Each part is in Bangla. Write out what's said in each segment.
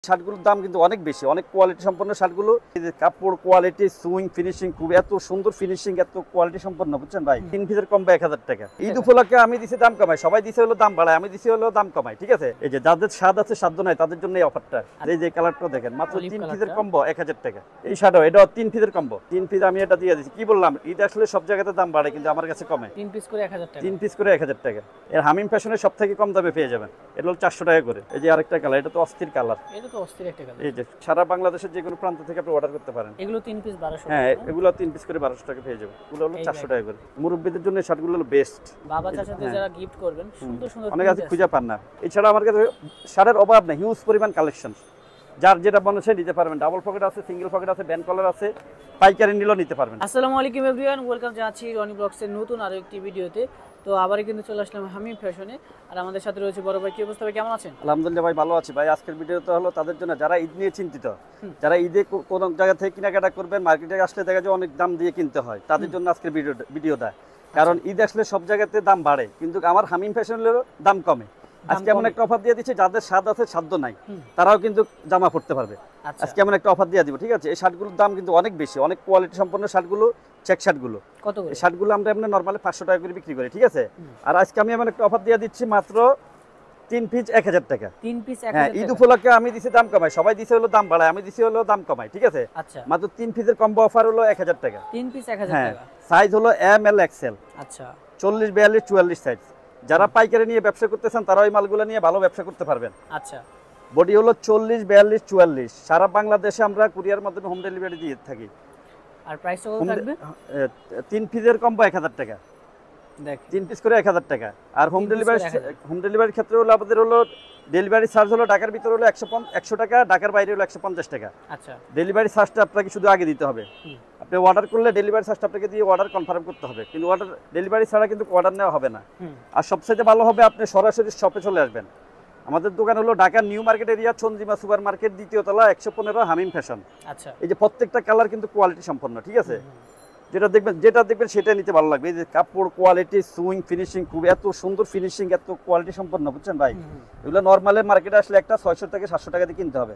শার্টগুলোর দাম কিন্তু অনেক বেশি, অনেক কোয়ালিটি সম্পন্ন শার্টগুলো। কাপড় কোয়ালিটি, সুইং ফিনিশিং খুব এত সুন্দর ফিনিশিং, এত কোয়ালিটি সম্পন্ন, বুঝছেন ভাই। 3 পিসের কম বা 1000 টাকা। ঈদ উপলক্ষে আমি দিছি দাম কমাই, সবাই দিছে হলো দাম বাড়ায়, আমি দিছি হলো দাম কমাই, ঠিক আছে। এই যে যাদের স্বাদ আছে সাধ্য নাই তাদের জন্য এই অফারটা। এই যে কালারটা দেখেন, মাত্র 3 পিসের কম্বো 1000 টাকা। এই শার্টও এটা 3 পিসের কম্বো, 3 পিস আমি এটা দিয়ে দিছি। কি বললাম, ঈদ আসলে সব জায়গাতে দাম বাড়ে কিন্তু আমার কাছে কমে। 3 পিস করে 1000 টাকা, 3 পিস করে 1000 টাকা। এর হামিম ফ্যাশনের সব থেকে কম দামে পেয়ে যাবেন। এটা হলো 400 টাকা করে। এই যে আরেকটা কালার, এটা তো অস্থির কালার, এটা তো অস্থির একটা কালার। এই যে সারা বাংলাদেশের যে কোনো প্রান্ত থেকে আপনি অর্ডার করতে পারেন। এগুলো 3 পিস 1200 টাকা। হ্যাঁ, এগুলো 3 পিস করে 1200 টাকা পেয়ে যাবেন। এগুলো হলো 400 টাকা করে। মুরব্বিদের জন্য এই শার্টগুলো হলো বেস্ট। বাবা চাচাদের যারা গিফট করবেন, সুন্দর সুন্দর অনেক আছে, খুঁজে পান না। এছাড়া আমার কাছে শার্টের অভাব নেই, হিউজ পরিমাণ কালেকশন। যার যেটা মনে হচ্ছে নিতে পারবেন। ডাবল পকেট আছে, সিঙ্গেল পকেট আছে, ব্যান্ড কলার আছে, পাইকারি নিলেও নিতে পারবেন। আসসালামু আলাইকুম এভরিওয়ান, ওয়েলকাম জানাচ্ছি রনি ব্লগসের নতুন আরো একটি ভিডিওতে। তো আবারই কিন্তু চলে আসলাম হামিম ফ্যাশনে, আর আমাদের সাথে রয়েছে বড় ভাই। কি অবস্থা ভাই, কেমন আছেন? আলহামদুলিল্লাহ ভাই, ভালো আছি ভাই। আজকের ভিডিওটা হলো তাদের জন্য যারা ঈদ নিয়ে চিন্তিত, যারা ঈদে কোন জায়গা থেকে কেনাকাটা করবেন, মার্কেটে আসলে দেখা যায় অনেক দাম দিয়ে কিনতে হয়, তাদের জন্য আজকের ভিডিওটা। কারণ ঈদ আসলে সব জায়গাতে দাম বাড়ে কিন্তু আমার হামিম ফ্যাশনের দাম কমে। আজকে এমন একটা অফার দিয়ে দিচ্ছি, যাদের স্বাদ আছে সাধ্য নাই তারাও কিন্তু জামা পড়তে পারবে। আজকে এমন একটা অফার দিয়ে দিব, ঠিক আছে। এই শার্টগুলোর দাম কিন্তু অনেক বেশি, অনেক কোয়ালিটি সম্পন্ন শার্টগুলো, চেক শার্টগুলো। কত করে? এই শার্টগুলো আমরা এমনি নরমালি 500 টাকা করে বিক্রি করি, ঠিক আছে। আর আজকে আমি এমন একটা অফার দিয়ে দিচ্ছি, মাত্র 3 পিস 1000 টাকা। 3 পিস 1000 হ্যাঁ, টাকা। ঈদ উপলক্ষে আমি দিছি দাম কমাই, সবাই দিছে হলো দাম বাড়ায়, আমি দিছি হলো দাম কমাই, ঠিক আছে। আচ্ছা, মাত্র 3 পিসের কম্বো অফার হলো 1000 টাকা। 3 পিস 1000 হ্যাঁ, টাকা। সাইজ হলো এম এল এক্সেল। আচ্ছা, 40 42 44 সাইজ। যারা পাইকারি নিয়ে ব্যবসা করতেছেন তারা ওই মালগুলো নিয়ে ভালো ব্যবসা করতে পারবেন। আচ্ছা, বডি হলো 40 42 44। সারা বাংলাদেশে আমরা কুরিয়ার মাধ্যমে হোম ডেলিভারি দিয়ে থাকি। আর প্রাইসটা কত থাকবে? 3 পিসের কম্বো 1000 টাকা। দেখেন, 3 পিস করে 1000 টাকা। আর হোম 3 piece করে 1000 ডেলিভারির ক্ষেত্রে হলো আমাদের হলো ডেলিভারি চার্জ হলো ঢাকার ভিতরে হলো 100 টাকা, ঢাকার বাইরে হলো 150 টাকা। আচ্ছা, ডেলিভারি চার্জটা আপনাকে শুধু আগে দিতে হবে। আপনি অর্ডার করলে ডেলিভারি চার্জটা আপনাকে দিয়ে অর্ডার কনফার্ম করতে হবে, কিন্তু অর্ডার ডেলিভারি ছাড়া কিন্তু অর্ডার নেওয়া হবে না। আর সবচেয়ে ভালো হবে আপনি সরাসরি শপে চলে আসবেন। আমাদের দোকান হলো ঢাকার new market area, Chandrima super market, দ্বিতীয় তলা, 115 হামিম ফ্যাশন। আচ্ছা, এই যে প্রত্যেকটা কালার কিন্তু কোয়ালিটি সম্পন্ন, ঠিক আছে। যেটা দেখবেন সেটা নিতে ভালো লাগবে। এই যে কাপড় কোয়ালিটি, সুইং ফিনিশিং খুব এত সুন্দর ফিনিশিং, এত কোয়ালিটি সম্পন্ন, বুঝছেন ভাই। এগুলো নর্মালি মার্কেটে আসলে একটা 600 থেকে 700 টাকা দিয়ে কিনতে হবে,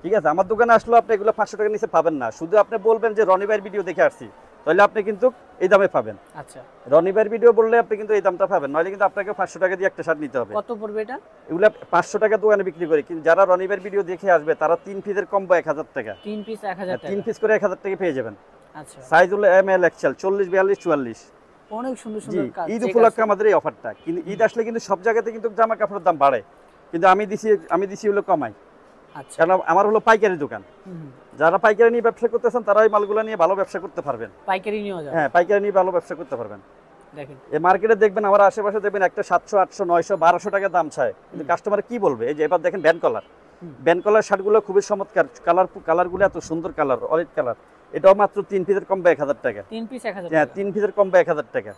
ঠিক আছে। আমার দোকানে আসলে আপনি এগুলো 500 টাকার নিচে পাবেন না। শুধু আপনি বলবেন যে রনি ভাইয়ের ভিডিও দেখে আসছি, তাহলে আপনি কিন্তু এই দামে পাবেন। আচ্ছা, রনি ভাইয়ের ভিডিও বললে আপনি কিন্তু এই দামটা পাবেন, নইলে কিন্তু আপনাকে 500 টাকা দিয়ে একটা শার্ট নিতে হবে। কত পড়বে এটা? এগুলো 500 টাকা দোকানে বিক্রি করি, কিন্তু যারা রনি ভাইয়ের ভিডিও দেখে আসবে তারা 3 পিসের কম্বো 1000 টাকা। 3 পিস 1000 টাকা। 3 পিস করে 1000 টাকা পেয়ে যাবেন। আচ্ছা, সাইজ হলো এম এল এক্সেল, 40 42 44। অনেক সুন্দর জি, সুন্দর কাজ। ঈদ উপলক্ষে আমাদের এই অফারটা। কিন্তু ঈদ আসলে কিন্তু সব জায়গাতে কিন্তু জামা কাপড়ের দাম বাড়ে, কিন্তু আমি দিছি হলো কমাই। আচ্ছা, কারণ আমার হলো পাইকারি দোকান। যারা পাইকারি নিয়ে ব্যবসা করতেছেন তারা এই মালগুলো নিয়ে ভালো ব্যবসা করতে পারবেন। পাইকারি নিয়ে যাবে। হ্যাঁ, পাইকারি নিয়ে ভালো ব্যবসা করতে পারবেন। দেখেন, এই মার্কেটে দেখবেন আমার আশেপাশে দেখবেন একটা 700 800 900 1200 টাকা দাম চায়, কিন্তু কাস্টমার কি বলবে। এই যে এবার দেখেন ব্যান্ড কলার শার্টগুলো খুবই চমৎকার, কালারগুলো এত সুন্দর কালার, অরেঞ্জ কালার। এটাও মাত্র 3 পিসের কম 1000 টাকা। 3 পিস 1000 হ্যাঁ, টাকা। 3 পিসের কম 1000 টাকা।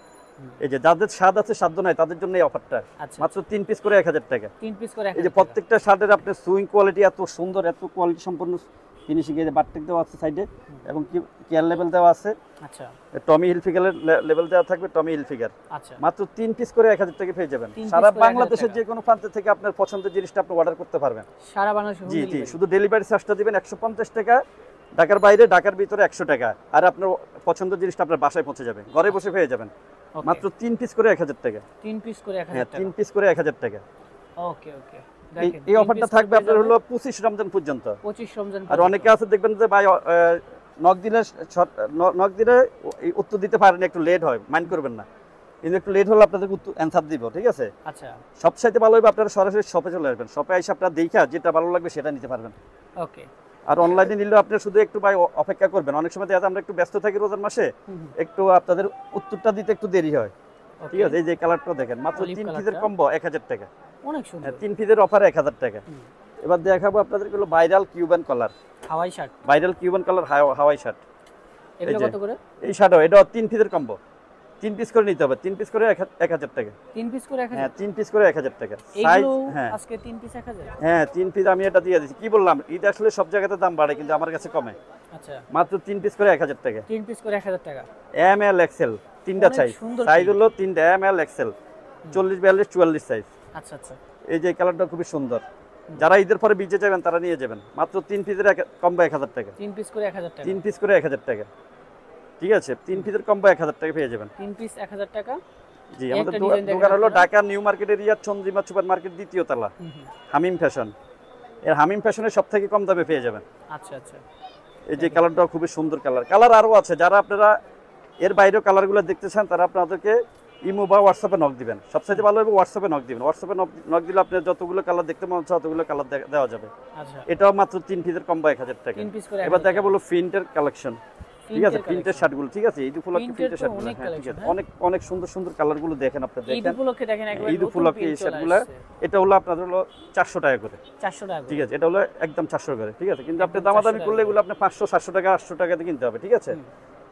এই যে যাদের স্বাদ আছে সাধ্য নাই তাদের জন্য এই অফারটা। আচ্ছা, মাত্র 3 পিস করে 1000 টাকা। 3 পিস করে 1000 এই যে প্রত্যেকটা শার্টের আপনার সুইং কোয়ালিটি এত সুন্দর, এত কোয়ালিটি সম্পন্ন ফিনিশিং। এই যে বাটটেক দেওয়া আছে সাইডে, এবং কেয়ার লেভেল দেওয়া আছে। আচ্ছা, টমি হিলফিগারের লেভেল দেওয়া থাকবে, টমি হিলফিগার। আচ্ছা, মাত্র 3 পিস করে 1000 টাকা পেয়ে যাবেন। 3 সারা piece করে 1000 বাংলাদেশের টাকা। যে কোনো প্রান্ত থেকে আপনার পছন্দের জিনিসটা আপনি অর্ডার করতে পারবেন। সারা বাংলাদেশে হোম জি জি, ডেলিভারি। শুধু ডেলিভারি চার্জটা দিবেন 150 টাকা, ঢাকার বাইরে, ঢাকার ভিতরে 100 টাকা। আর আপনার পছন্দের জিনিসটা আপনার বাসায় পৌঁছে যাবে, ঘরে বসে পেয়ে যাবেন। ওকে, মাত্র 3 পিস করে 1000 টাকা। 3 পিস করে 1000 হ্যাঁ, টাকা। 3 পিস করে 1000 টাকা। ওকে, ওকে, এই দেখেন, অফারটা থাকবে আপনার হলো 25 রমজান পর্যন্ত। 25 রমজান আর পর্যন্ত। অনেকে আছে দেখবেন যে ভাই নক দিলে উত্তর দিতে পারেন, একটু লেট হয়, মাইন্ড করবেন না। কিন্তু একটু লেট হলে আপনাদের অ্যান্সার দিব, ঠিক আছে। আচ্ছা, সবচাইতে ভালো হবে আপনারা সরাসরি শপে চলে আসবেন। শপে এসে আপনারা দেখা যেটা ভালো লাগবে সেটা নিতে পারবেন। ওকে। আর অনলাইনে নিলেও আপনি শুধু একটু ভাই অপেক্ষা করবেন। অনেক সময় দেখা যায় আমরা একটু ব্যস্ত থাকি রোজার মাসে, একটু আপনাদের উত্তরটা দিতে একটু দেরি হয়, ঠিক আছে। এই যে কালারটা দেখেন, মাত্র 3 পিসের কম্বো 1000 টাকা। অনেক সুন্দর। 3 পিসের অফারে 1000 টাকা। এবার দেখাবো আপনাদেরকে হলো viral Cuban colour, Hawaii shirt. Viral Cuban colour Hawaii shirt. এগুলো কত করে? এই শার্টও এটা 3 পিসের কম্বো, 3 পিস করে নিতে হবে। 3 পিস করে 1000 টাকা। 3 পিস করে 1000? হ্যাঁ, 3 পিস করে 1000 টাকা। সাইজ, এইগুলো হ্যাঁ আজকে 3 পিস 1000? হ্যাঁ, 3 পিস আমি এটা দিয়ে দিচ্ছি। কি বললাম, ঈদ আসলে সব জায়গাতে দাম বাড়ে কিন্তু আমার কাছে কমে। আচ্ছা, মাত্র 3 পিস করে 1000 টাকা। 3 পিস করে 1000 টাকা। এম এল এক্সেল তিনটা সাইজ। সাইজ হলো 3টা, এম এল এক্সেল, 40 42 44 সাইজ। আচ্ছা, আচ্ছা, এই যে কালারটা খুবই সুন্দর, যারা ঈদের পরে বিচে যাবেন তারা নিয়ে যাবেন, মাত্র 3 পিসের কম্বো 1000 টাকা। 3 পিস করে 1000 টাকা। 3 পিস করে 1000 টাকা, ঠিক আছে। 3 পিসের কম্বো 1000 টাকা পেয়ে যাবেন। 3 পিস 1000 টাকা। জি, আমাদের দোকান হলো Dhaka new market area Chandrima super market দ্বিতীয় তলা, হামিম ফ্যাশন। এর হামিম ফ্যাশনের সব থেকে কম দামে পেয়ে যাবেন। আচ্ছা আচ্ছা। এই যে কালারটাও খুবই সুন্দর কালার, কালার আরও আছে। যারা আপনারা এর বাইরেও কালারগুলো দেখতে চান তারা আপনাদেরকে ইমো বা হোয়াটসঅ্যাপে নক দিবেন। সবচেয়ে ভালো হবে হোয়াটসঅ্যাপে নক দিবেন। হোয়াটসঅ্যাপে নক দিলে আপনার যতগুলো কালার দেখতে মন চায় ততগুলো কালার দেওয়া যাবে। আচ্ছা, এটাও মাত্র 3 পিসের কম্বো 1000 টাকা। 3 পিস করে। এবার দেখা বলো প্রিন্টের কালেকশন, ঠিক আছে। প্রিন্টের শার্টগুলো, ঠিক আছে। ঈদ উপলক্ষে প্রিন্টের শার্টগুলো, হ্যাঁ ঠিক আছে। অনেক অনেক সুন্দর সুন্দর কালারগুলো দেখেন আপনারা, দেখেন। ঈদ উপলক্ষে দেখেন একবার ঈদ উপলক্ষে এই শার্টগুলো, এটা হলো আপনাদের হলো 400 টাকা করে। 400 টাকা, ঠিক আছে। এটা হলো একদম 400 করে, ঠিক আছে। কিন্তু আপনি দামাদামি করলে এগুলো আপনি 500 700 টাকা 800 টাকাতে কিনতে হবে, ঠিক আছে।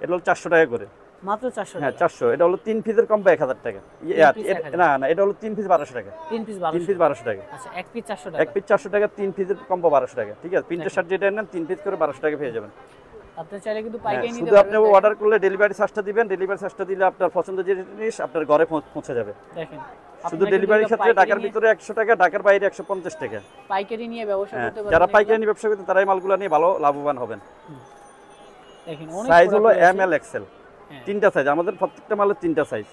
এটা হলো 400 টাকা করে, মাত্র 400 হ্যাঁ টাকা। 400। এটা হলো 3 পিসের কম্বো 1000 টাকা। না না, এটা হলো 3 পিস 1200 টাকা। 3 পিস 3 পিস 1200 টাকা। আচ্ছা, 1 পিস 400 টাকা। 1 পিস 400 টাকা, 3 পিসের কম্বো 1200 টাকা, ঠিক আছে। প্রিন্টের শার্ট যেটা নেন 3 পিস করে 1200 টাকা পেয়ে যাবেন। আপনি চাইলে কিন্তু পাইকারি নিতে শুধু আপনি পারবেন। অর্ডার করলে ডেলিভারি চার্জটা দিবেন। ডেলিভারি চার্জটা দিলে আপনার পছন্দের যে জিনিস আপনার ঘরে পৌঁছে যাবে। দেখেন, শুধু ডেলিভারির ক্ষেত্রে ঢাকার ভিতরে 100 টাকা, ঢাকার বাইরে 150 টাকা। পাইকারি নিয়ে ব্যবসা করতে পারবেন। যারা পাইকারি ব্যবসা করতে তারাই মালগুলো নিয়ে ভালো লাভবান হবেন। দেখেন, অনেক সাইজ হলো প্রোডাক্ট এম এল এক্সেল, তিনটা সাইজ। আমাদের প্রত্যেকটা মালের 3টা সাইজ,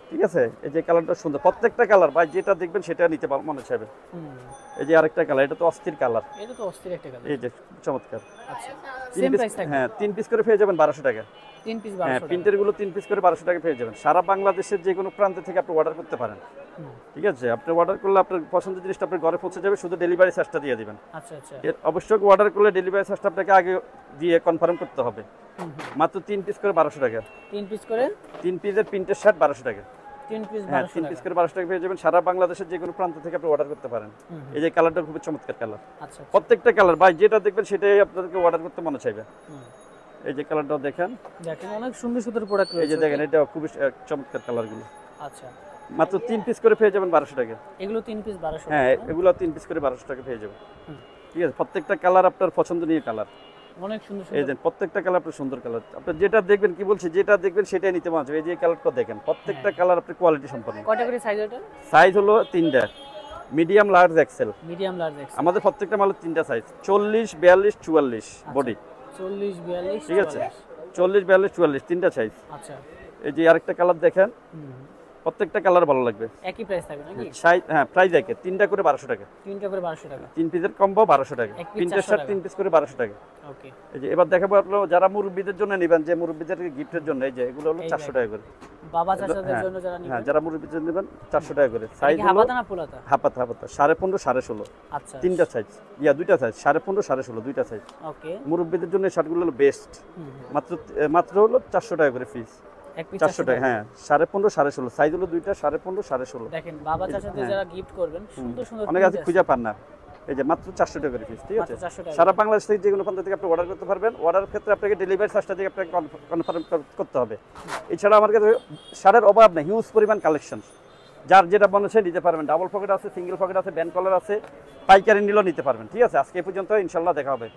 ঠিক আছে। এই যে কালারটা সুন্দর, প্রত্যেকটা কালার ভাই যেটা দেখবেন সেটা নিতে মনে চাইবে। এই যে আরেকটা কালার, এটা তো অস্থির কালার, এটা তো অস্থির একটা কালার। এই যে চমৎকার। আচ্ছা, 3 সেম পিস, প্রাইস থাকবে। হ্যাঁ 3 পিস করে পেয়ে যাবেন 1200 টাকা। 3 পিস হ্যাঁ 1200 টাকা। প্রিন্টের গুলো 3 পিস করে 1200 টাকা পেয়ে যাবেন। সারা বাংলাদেশের যে কোনো প্রান্ত থেকে আপনি অর্ডার করতে পারেন, ঠিক আছে। আপনি অর্ডার করলে আপনার পছন্দের জিনিসটা আপনার ঘরে পৌঁছে যাবে, শুধু ডেলিভারি চার্জটা দিয়ে দিবেন। আচ্ছা আচ্ছা। অবশ্যই অর্ডার করলে ডেলিভারি চার্জটা আপনাকে আগে দিয়ে কনফার্ম করতে হবে। মাত্র 3 পিস করে 1200 টাকা। 3 পিস করে 3 পিসের প্রিন্টের শার্ট 1200 টাকা। 3 পিস হ্যাঁ 1200 3 টাকা। পিস করে 1200 টাকা পেয়ে যাবেন। সারা বাংলাদেশের যে কোনো প্রান্ত থেকে আপনি অর্ডার করতে পারেন। এই যে কালারটা খুবই চমৎকার কালার। আচ্ছা, প্রত্যেকটা কালার ভাই যেটা দেখবেন সেটাই আপনাদেরকে অর্ডার করতে মনে চাইবে। এই যে কালারটাও দেখেন, দেখেন অনেক সুন্দর সুন্দর প্রোডাক্ট রয়েছে। এই যে দেখেন, এটা খুবই চমৎকার কালারগুলো। আচ্ছা, মাত্র 3 পিস করে পেয়ে যাবেন 1200 টাকা। এগুলো 3 পিস 1200 টাকা। হ্যাঁ এগুলো 3 পিস করে 1200 টাকা পেয়ে যাবেন, ঠিক আছে। প্রত্যেকটা কালার আপনার পছন্দনীয় কালার। অনেক সুন্দর এই সুন্দর। যে প্রত্যেকটা কালার আপনার সুন্দর কালার। আপনি যেটা দেখবেন, কি বলছি, যেটা দেখবেন সেটাই নিতে মনে হবে। এই যে কালারটা দেখেন, প্রত্যেকটা কালার আপনার কোয়ালিটি সম্পন্ন। কয়টা করে সাইজ এটা? সাইজ হলো 3টা, medium, large, XL. Medium, large, XL. আমাদের প্রত্যেকটা মালের 3টা সাইজ, 40 42 44 বডি, 40 42 ঠিক আছে। 40 42 44 3টা সাইজ। আচ্ছা, এই যে আরেকটা কালার দেখেন, প্রত্যেকটা কালার ভালো লাগবে। একই প্রাইস থাকবে নাকি? সাইজ, হ্যাঁ প্রাইস একই। 3টা করে 1200 টাকা। 3টা করে 1200 টাকা। 3 পিসের কম্বো 1200 টাকা। এক পিস প্রিন্টের 400 শার্ট টাকা। 3 পিস করে 1200 টাকা। ওকে। এই যে এবার দেখাবো আপনারা যারা মুরব্বিদের জন্য নেবেন, যে মুরব্বিদের গিফটের জন্য, এই যে এগুলো হলো 400 টাকা করে। বাবা চাচাদের হ্যাঁ, জন্য যারা হ্যাঁ নেবেন। যারা মুরব্বিদের নেবেন 400 টাকা করে। সাইজ হলো হাফাতা না ফুলাতা? হাফাতা, হাফাতা 15.5 16.5। আচ্ছা, 3টা সাইজ, দুইটা সাইজ, 15.5 16 দুইটা সাইজ। ওকে। মুরব্বিদের জন্য এই শার্টগুলো হলো বেস্ট। মাত্র হলো 400 টাকা করে পিস। এক পিস 400 টাকা, হ্যাঁ 15.5 16। সাইজ হলো দুইটা 15.5 16। দেখেন, বাবা চাচাদের যারা গিফট করবেন, সুন্দর সুন্দর অনেক আছে খুঁজে পান না। এই যে মাত্র 400 টাকা করে পিস, ঠিক আছে। মাত্র 400 টাকা। সারা বাংলাদেশ থেকে যে কোনো প্রান্ত থেকে আপনি অর্ডার করতে পারবেন। অর্ডারের ক্ষেত্রে আপনাকে ডেলিভারি চার্জটা দিয়ে আপনাকে কনফার্ম করতে হবে। এছাড়া আমার কাছে শার্টের অভাব নেই, হিউজ পরিমাণ কালেকশন। যার যেটা মনে হচ্ছে নিতে পারবেন। ডাবল পকেট আছে, সিঙ্গেল পকেট আছে, ব্যান্ড কলার আছে, পাইকারি নিলেও নিতে পারবেন, ঠিক আছে। আজকে এই পর্যন্ত, ইনশাল্লাহ দেখা হবে।